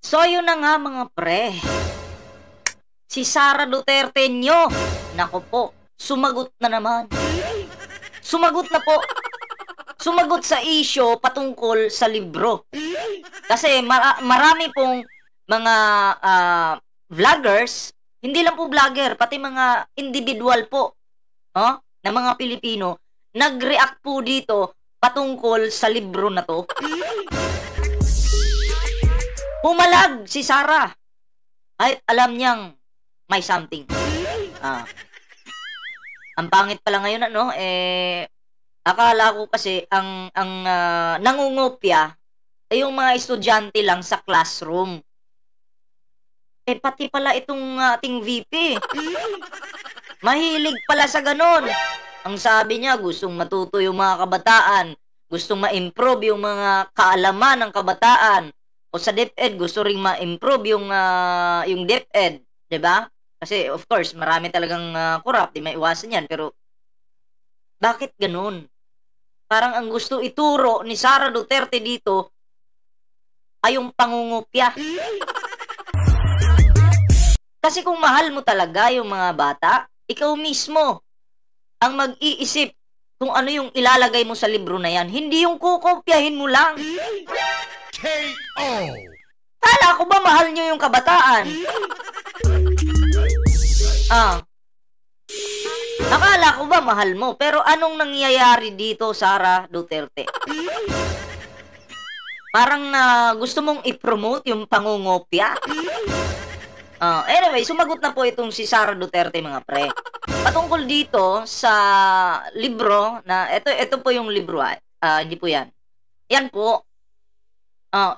So, yun na nga mga pre. Si Sara Duterte nyo, nako po, sumagot na naman. Sumagot na po. Sumagot sa issue patungkol sa libro. Kasi marami pong mga vloggers, hindi lang po vlogger, pati mga individual po, na mga Pilipino, nag-react po dito patungkol sa libro na to. Pumalag si Sara. Kahit alam niyang may something. Ang pangit pala ngayon, akala ko kasi ang nangungopya ay yung mga estudyante lang sa classroom. Pati pala itong ating VP. Mahilig pala sa ganon. Ang sabi niya, gustong matuto yung mga kabataan, gustong ma-improve yung mga kaalaman ng kabataan. O sa DepEd, gusto ring ma-improve yung DepEd, 'di ba? Kasi of course, marami talagang corrupt, di maiwasan 'yan, pero bakit ganun? Parang ang gusto ituro ni Sara Duterte dito ay yung pangungopya. Kasi kung mahal mo talaga yung mga bata, ikaw mismo ang mag-iisip kung ano yung ilalagay mo sa libro na yan. Hindi yung kukopyahin mo lang. K.O. Kala ko ba mahal nyo yung kabataan? Akala ko ba mahal mo? Pero anong nangyayari dito, Sara Duterte? Parang gusto mong i-promote yung pangungopya. Anyway, sumagot na po itong si Sara Duterte, mga pre. Patungkol dito sa libro na, ito po yung libro, hindi po yan. Yan po,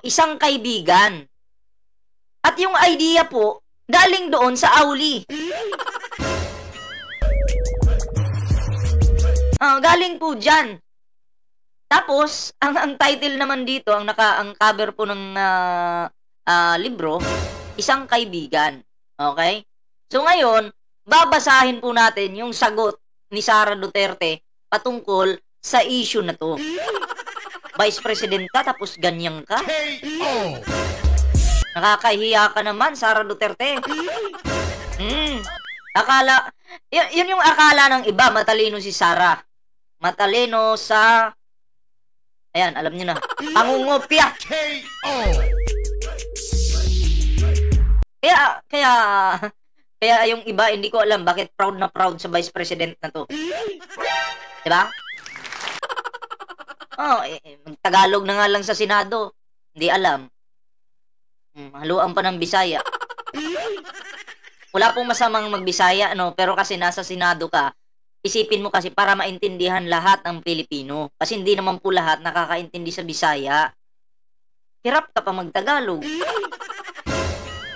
isang kaibigan. At yung idea po, galing doon sa Auli. Galing po dyan. Tapos, ang title naman dito, ang cover po ng libro, isang kaibigan. Okay? So ngayon, babasahin po natin yung sagot ni Sara Duterte patungkol sa issue na to. Vice President ka, tapos ganyan ka? Nakakahiya ka naman, Sara Duterte. Yun yung akala ng iba, matalino si Sara. Matalino sa, ayan, alam niyo na, pangungopya. Kaya yung iba, hindi ko alam bakit proud na proud sa Vice President na to. Diba? Tagalog na nga lang sa Senado. Hindi alam. Haluan pa ng Bisaya. Wala pong masamang magbisaya, pero kasi nasa Senado ka, isipin mo kasi para maintindihan lahat ng Pilipino. Kasi hindi naman po lahat nakakaintindi sa Bisaya. Hirap ka pa magtagalog.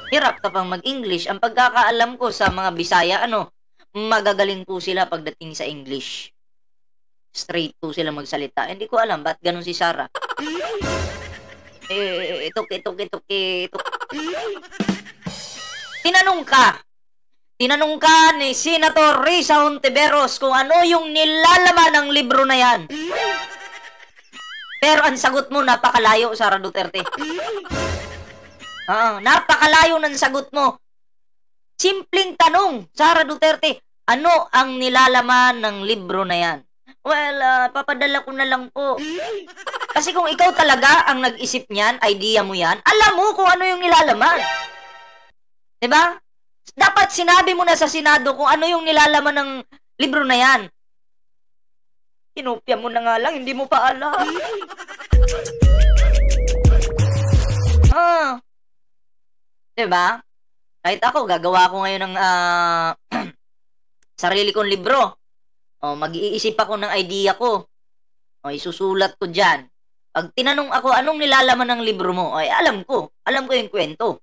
Hirap ka pang mag-English. Ang pagkakaalam ko sa mga Bisaya, magagaling po sila pagdating sa English. Straight po sila magsalita. Hindi ko alam, ba't ganun si Sara? Itok. Tinanong ka ni Senator Risa Hontiveros kung ano yung nilalaman ng libro na yan. Pero ang sagot mo, napakalayo, Sara Duterte. Napakalayo ng sagot mo. Simpleng tanong, Sara Duterte, ano ang nilalaman ng libro na yan? Well, papadala ko na lang po. Kasi kung ikaw talaga ang nag-isip niyan, idea mo yan, alam mo kung ano yung nilalaman. Diba? Dapat sinabi mo na sa Senado kung ano yung nilalaman ng libro na yan. Kinopya mo na nga lang, hindi mo pa alam. Diba? Kahit ako, gagawa ko ngayon ng sarili kong libro. Mag-iisip ako ng idea ko. Isusulat ko dyan. Pag tinanong ako, anong nilalaman ng libro mo? Alam ko. Alam ko yung kwento.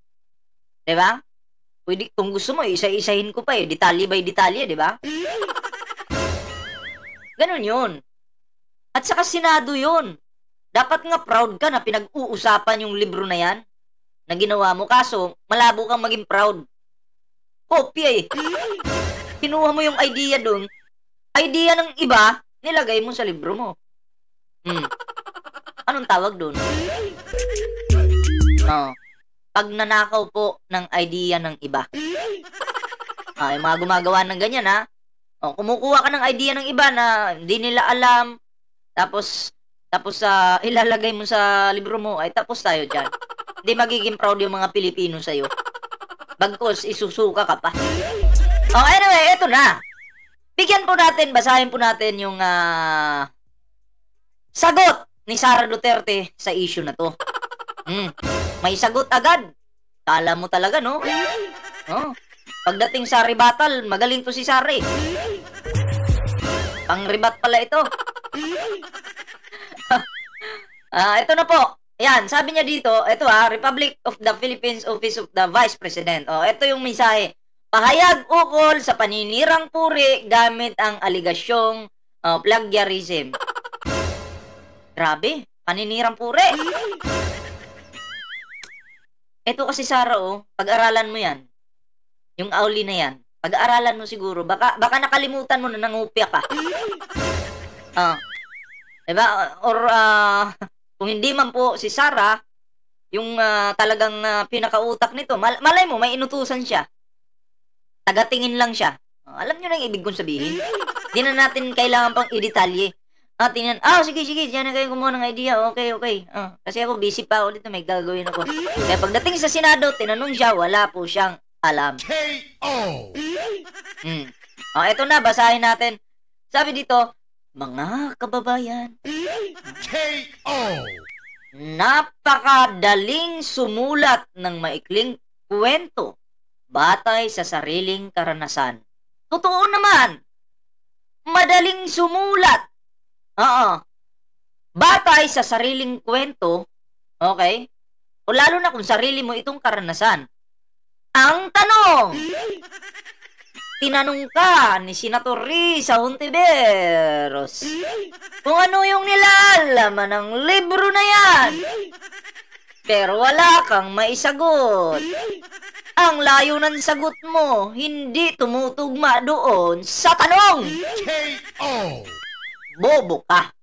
Diba? Pwede, kung gusto mo, isa-isahin ko pa detalye by detalye, diba? Ganun yun. At saka Senado yun. Dapat nga proud ka na pinag-uusapan yung libro na yan na ginawa mo. Kaso, malabo kang maging proud. Kopya Kinuha mo yung idea dun. Idea ng iba, nilagay mo sa libro mo. Anong tawag dun? pagnanakaw po ng idea ng iba. Yung mga gumagawa ng ganyan, ha? Kumukuha ka ng idea ng iba na hindi nila alam, tapos ilalagay mo sa libro mo, ay tapos tayo dyan. Hindi magiging proud yung mga Pilipino sa'yo. Bagkus, isusuka ka pa. Anyway, eto na. Basahin po natin yung sagot ni Sara Duterte sa issue na to. May sagot agad. Kala mo talaga, no? Pagdating sa rebuttal, magaling to si Sara eh. Pang-rebat pala ito. Ito na po. Ayan, sabi niya dito, ito Republic of the Philippines Office of the Vice President. Ito yung mensahe. Pahayag ukol sa paninirang puri gamit ang aligasyong plagiarism. Grabe, paninirang puri. Ito kasi Sara, pag-aralan mo yan. Yung auli na yan. Pag-aralan mo siguro. Baka nakalimutan mo na nangupya ka. Diba? Or, kung hindi man po si Sara, yung talagang pinakautak nito, malay mo, may inutusan siya. Tagatingin lang siya. Alam nyo na yung ibig kong sabihin. Hindi na natin kailangan pang i-detalye. Tingnan, sige, diyan na kayo kumuha ng idea. Okay. Kasi ako busy pa ulit na may gagawin ako. Kaya pagdating sa Senado, tinanong siya, wala po siyang alam. K.O. Ito na, basahin natin. Sabi dito, mga kababayan, K.O. napakadaling sumulat ng maikling kwento batay sa sariling karanasan. Totoo naman, madaling sumulat. Batay sa sariling kwento, okay? O lalo na kung sarili mo itong karanasan. Ang tanong, tinanong ka ni Senator Risa Hontiveros kung ano yung nilalaman ng libro na yan. Pero wala kang maisagot. Ang layo ng sagot mo, hindi tumutugma doon sa tanong. K.O. Bobo ka.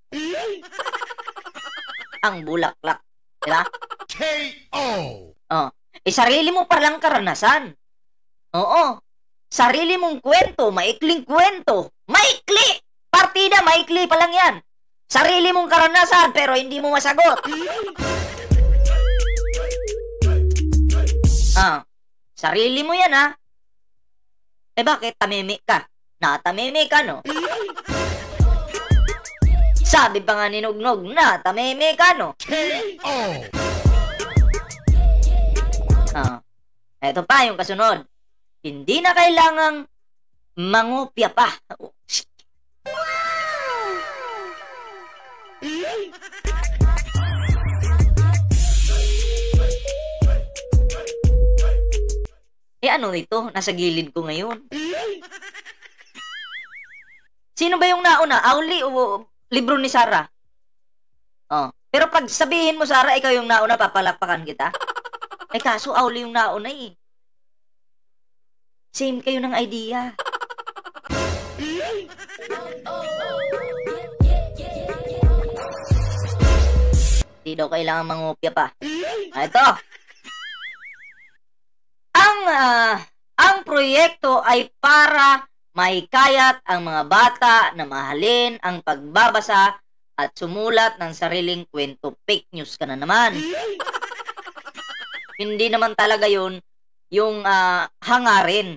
Ang bulaklak. Diba? K.O. Sarili mo palang karanasan. Oo. Sarili mong kwento, maikling kwento. Maikli! Partida, maikli pa lang yan. Sarili mong karanasan, pero hindi mo masagot. Sarili mo yan, ha? Bakit? Tamimik ka. Natamimik ka, no? Sabi pa nga ni Nugnog na tamimik ka, no? K.O. Ito pa yung kasunod. Hindi na kailangang mangupya pa. Ano ito? Nasa gilid ko ngayon. Sino ba yung nauna? Auli o libro ni Sara? Pero pag sabihin mo, Sara, ikaw yung nauna, papalakpakan kita. Kaso Auli yung nauna eh. Same kayo ng idea. Hindi daw kailangan mangupya pa. Ito. Ang proyekto ay para mahikayat ang mga bata na mahalin ang pagbabasa at sumulat ng sariling kwento. Fake news ka na naman. Hindi naman talaga yun yung hangarin.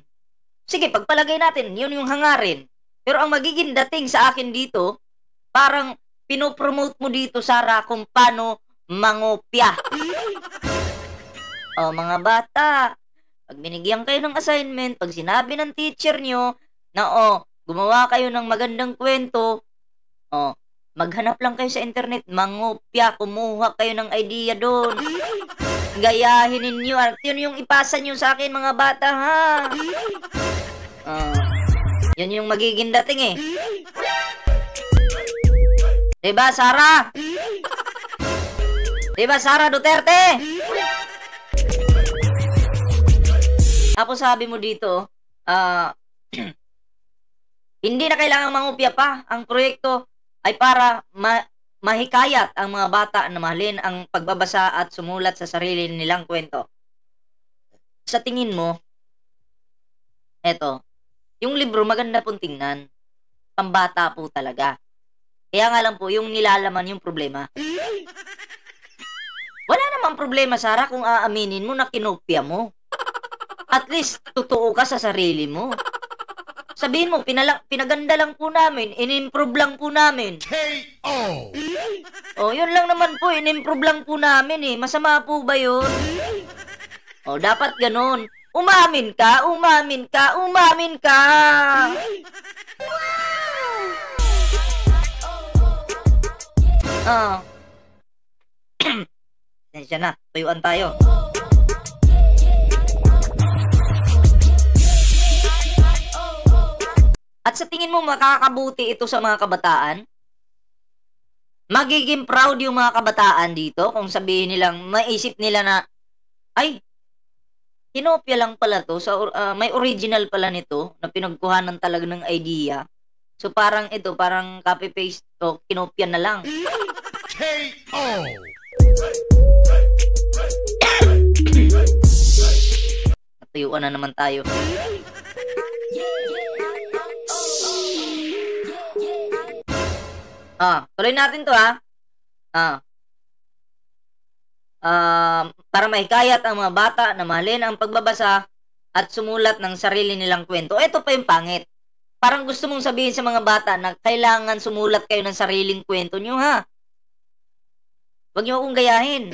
Sige, pagpalagay natin, yun yung hangarin. Pero ang magiging dating sa akin dito, parang pinopromote mo dito, Sara, kung paano mangopya. Mga bata, pag binigyan kayo ng assignment, pag sinabi ng teacher nyo na gumawa kayo ng magandang kwento, maghanap lang kayo sa internet, mangopya, kumuha kayo ng idea doon. Gayahin ninyo at yun yung ipasa nyo sa akin, mga bata, ha? Yun yung magiging dating eh. Diba, Sara? Diba, Sara Duterte? Tapos sabi mo dito, hindi na kailangang mangupya pa. Ang proyekto ay para mahikayat ang mga bata na mahalin ang pagbabasa at sumulat sa sarili nilang kwento. sa tingin mo, eto, yung libro maganda pong tingnan. Pambata po talaga. Kaya nga lang po, yung nilalaman yung problema. Wala namang problema, Sarah, kung aaminin mo na kinopya mo. At least, totoo ka sa sarili mo. Sabihin mo, pinaganda lang po namin, in-improve lang po namin. KO. Oh, yun lang naman po, in-improve lang po namin eh. Masama po ba yun? Oh, dapat ganun. Umamin ka, umamin ka, umamin ka! Ah. Sensya na, tuyuan tayo. At sa tingin mo makakabuti ito sa mga kabataan? Magiging proud yung mga kabataan dito kung sabihin nilang, maisip nila na, ay, kinopya lang pala to, may original pala nito na pinagkuhanan talaga ng idea. So parang ito, parang copy-paste to, kinopya na lang. KO. Natuyuan na naman tayo. Tuloy natin to para mahikayat ang mga bata na mahalin ang pagbabasa at sumulat ng sarili nilang kwento. Ito pa yung pangit. Parang gusto mong sabihin sa mga bata na kailangan sumulat kayo ng sariling kwento nyo, ha? Huwag nyo akong gayahin.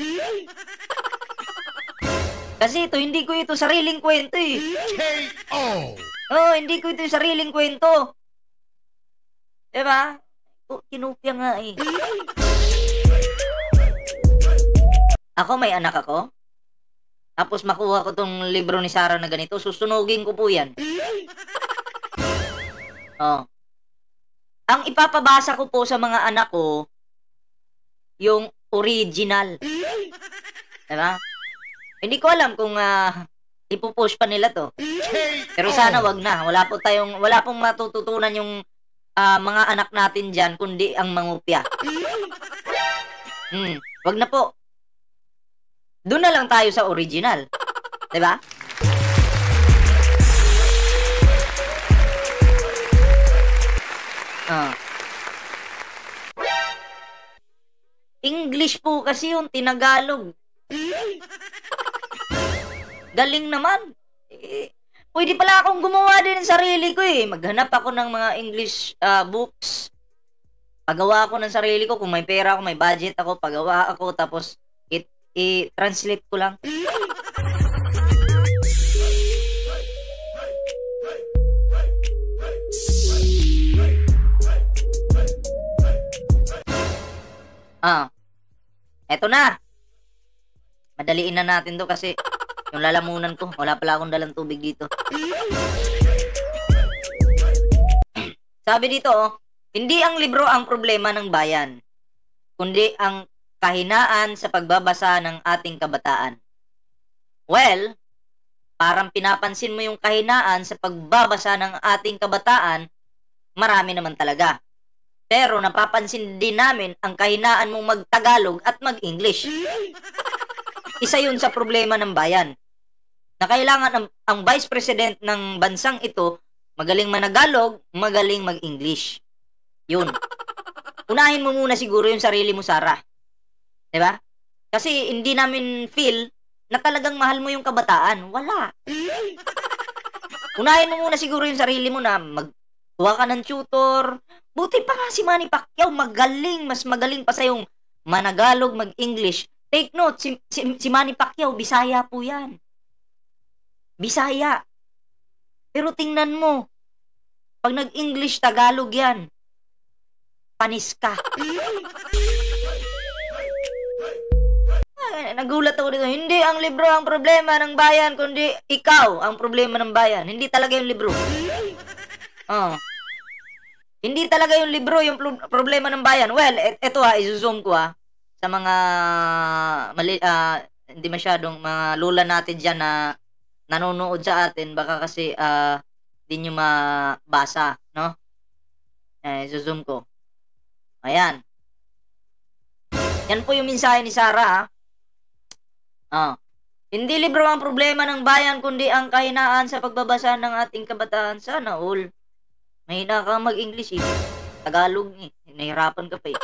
Kasi ito, hindi ko ito sariling kwento eh. KO. Hindi ko ito yung sariling kwento. Diba? Kinupya nga eh. Ako, may anak ako. Tapos makuha ko tong libro ni Sarah na ganito, susunugin ko po yan. Ang ipapabasa ko po sa mga anak ko, yung original. Diba? Hindi ko alam kung ipupush pa nila to. Pero sana wag na. Wala pong matututunan yung mga anak natin dyan, kundi ang mangupya. Wag na po. Doon na lang tayo sa original. Diba? English po kasi yung tinagalog. Galing naman. Pwede pala akong gumawa din ng sarili ko eh. Maghanap ako ng mga English books. Pagawa ako ng sarili ko. Kung may pera ako, may budget ako, pagawa ako, tapos i-translate ko lang. Eto na. Madaliin na natin to kasi yung lalamunan ko, wala pala akong dalang tubig dito. Sabi dito, hindi ang libro ang problema ng bayan, kundi ang kahinaan sa pagbabasa ng ating kabataan. Well, parang pinapansin mo yung kahinaan sa pagbabasa ng ating kabataan, marami naman talaga. Pero napapansin din namin ang kahinaan mong mag-Tagalog at mag-English. Isa yun sa problema ng bayan. Na kailangan ang Vice President ng bansang ito magaling managalog, magaling mag-English. Yun. Unahin mo muna siguro yung sarili mo, Sarah. Diba? Kasi hindi namin feel na talagang mahal mo yung kabataan. Wala. Unahin mo muna siguro yung sarili mo na magkuha ka ng tutor. Buti pa nga si Manny Pacquiao, magaling. Mas magaling pa sa yung managalog, mag-English. Take note, si Manny Pacquiao, Bisaya po yan. Bisaya. Pero tingnan mo, pag nag-English, Tagalog yan. Panis ka. Nagulat ako dito. Hindi ang libro ang problema ng bayan, kundi ikaw ang problema ng bayan. Hindi talaga yung libro. Hindi talaga yung libro yung problema ng bayan. Well, eto i-zoom ko sa mga hindi masyadong mga lula natin dyan na nanonood sa atin. Baka kasi hindi nyo mabasa, no? I-zoom ko. Ayan. Yan po yung mensahe ni Sarah, Hindi libro ang problema ng bayan, kundi ang kahinaan sa pagbabasa ng ating kabataan. Sana all. Mahina ka mag-English eh. Tagalog eh. Nahihirapan ka pa eh.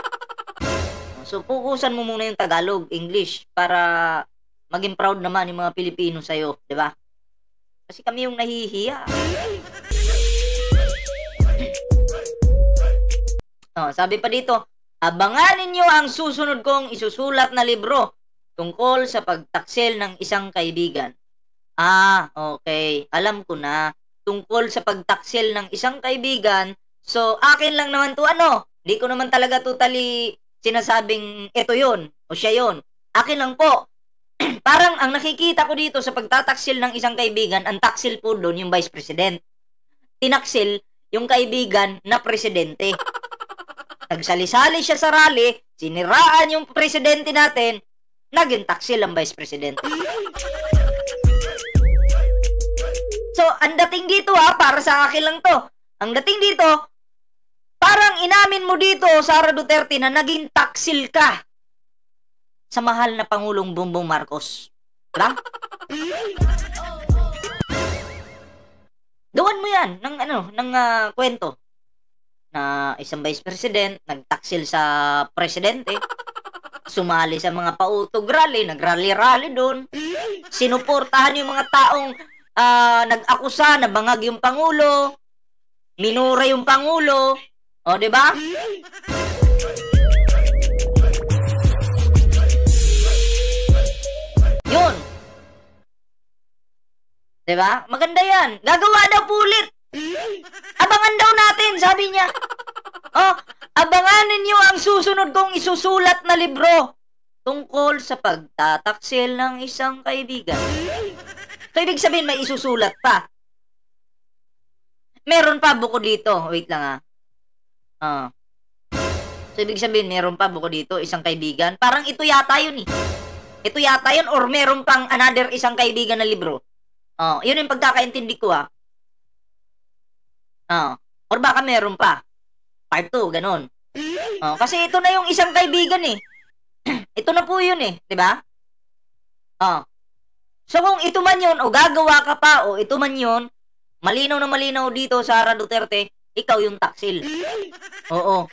So, pukusan mo muna yung Tagalog, English, para maging proud naman yung mga Pilipino sa'yo, di ba? Kasi kami yung nahihiya. Oh, sabi pa dito, abangan ninyo ang susunod kong isusulat na libro tungkol sa pagtaksil ng isang kaibigan. Ah, okay. Alam ko na. Tungkol sa pagtaksil ng isang kaibigan. So, akin lang naman to ano. Di ko naman talaga totally sinasabing ito yun o siya yun. Akin lang po. Parang ang nakikita ko dito sa pagtataksil ng isang kaibigan, ang taksil po doon yung vice president. Tinaksil yung kaibigan na presidente. Nagsali-sali siya sa rally, siniraan yung presidente natin, naging taksil ang vice president. So, ang dating dito para sa akin lang to. Ang dating dito, parang inamin mo dito, Sara Duterte, na naging taksil ka sa mahal na Pangulong Bongbong Marcos. Diba? Gawan mo yan ng kwento na isang vice president nagtaksil sa presidente, sumali sa mga pautog rally, nagrally-rally doon, sinuportahan yung mga taong nag-akusa na bangag yung Pangulo, minura yung Pangulo, o diba? Yun. Diba? Maganda yan. Gagawa daw pulit. Abangan daw natin, sabi niya. Oh, abangan ninyo ang susunod kong isusulat na libro tungkol sa pagtataksil ng isang kaibigan. So, ibig sabihin may isusulat pa. Meron pa buko dito. Wait lang So, ibig sabihin meron pa buko dito, isang kaibigan. Parang ito yata yun eh. Ito yata yun or meron pang another isang kaibigan na libro. Yun yung pagkakaintindi ko or baka meron pa. Part 2, ganun. Kasi ito na yung isang kaibigan eh. Ito na po yun eh, 'di ba? So kung ito man yun o gagawa ka pa o ito man yun, malinaw na malinaw dito, Sara Duterte, ikaw yung taksil. Oo.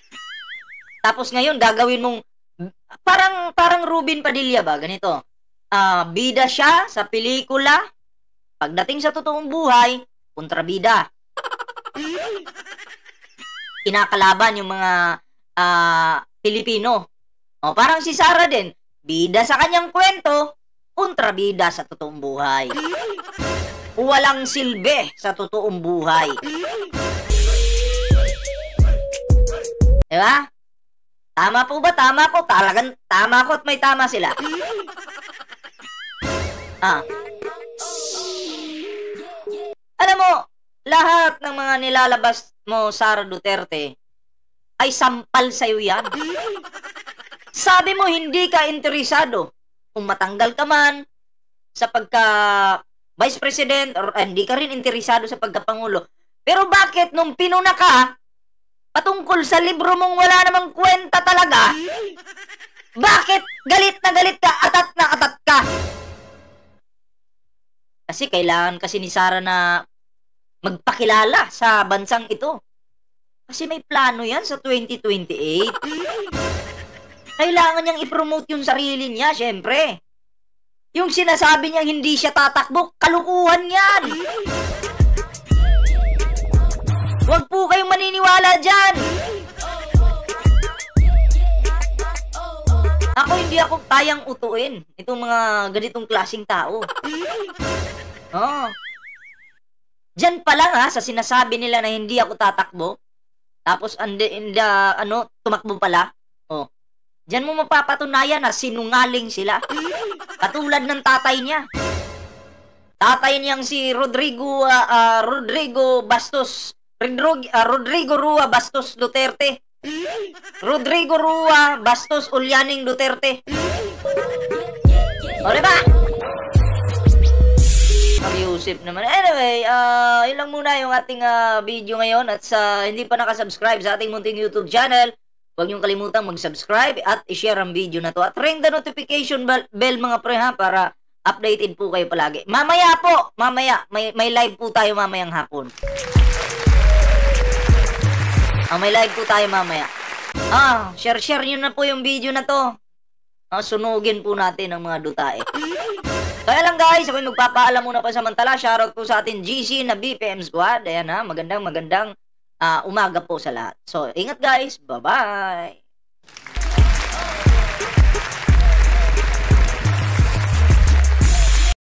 Tapos ngayon gagawin mong parang Ruben Padilla ba, ganito. Bida siya sa pelikula, pagdating sa totoong buhay, kontrabida. Kinakalaban yung mga Pilipino. Parang si Sara din, bida sa kanyang kwento, kontrabida sa totoong buhay. Walang silbi sa totoong buhay. Diba? Tama po ba? Tama ko. Talagang tama ko at may tama sila. Alam mo, lahat ng mga nilalabas mo, Sara Duterte, ay sampal sa'yo yan. Sabi mo, hindi ka interesado. Kung matanggal ka man sa pagka Vice President or hindi ka rin interesado sa pagkapangulo. Pero bakit nung pinuna ka, patungkol sa libro mong wala namang kwenta talaga, bakit galit ka, atat na atat ka? Kasi kailangan kasi ni Sara na magpakilala sa bansang ito. Kasi may plano yan sa 2028. Kailangan niyang i-promote yung sarili niya, syempre. Yung sinasabi niyang hindi siya tatakbo, kalukuhan yan. Huwag po kayong maniniwala dyan. Hindi ako kayang utuin itong mga ganitong klaseng tao. Diyan pa lang sa sinasabi nila na hindi ako tatakbo. Tapos tumakbo pala. Diyan mo mapapatunayan na sinungaling sila. Katulad ng tatay niya. Tatay niyang si Rodrigo Rua Bastos Duterte. Rodrigo Rua Bastos Ulyaning Duterte. O, diba? Yusip naman. Anyway, yun lang muna yung ating video ngayon. At sa hindi pa nakasubscribe sa ating munting YouTube channel, huwag niyong kalimutang mag-subscribe at i-share ang video na to. At ring the notification bell mga pre para updated po kayo palagi. Mamaya po, mamaya, may live po tayo mamayang hapon. May live po tayo mamaya. Share nyo na po yung video na to. Sunugin po natin ang mga dutae. Kaya lang guys, ako'y magpapaalam muna pa samantala. Shoutout po sa atin GC na BPM Squad. Ayan magandang umaga po sa lahat. So, ingat guys. Bye-bye.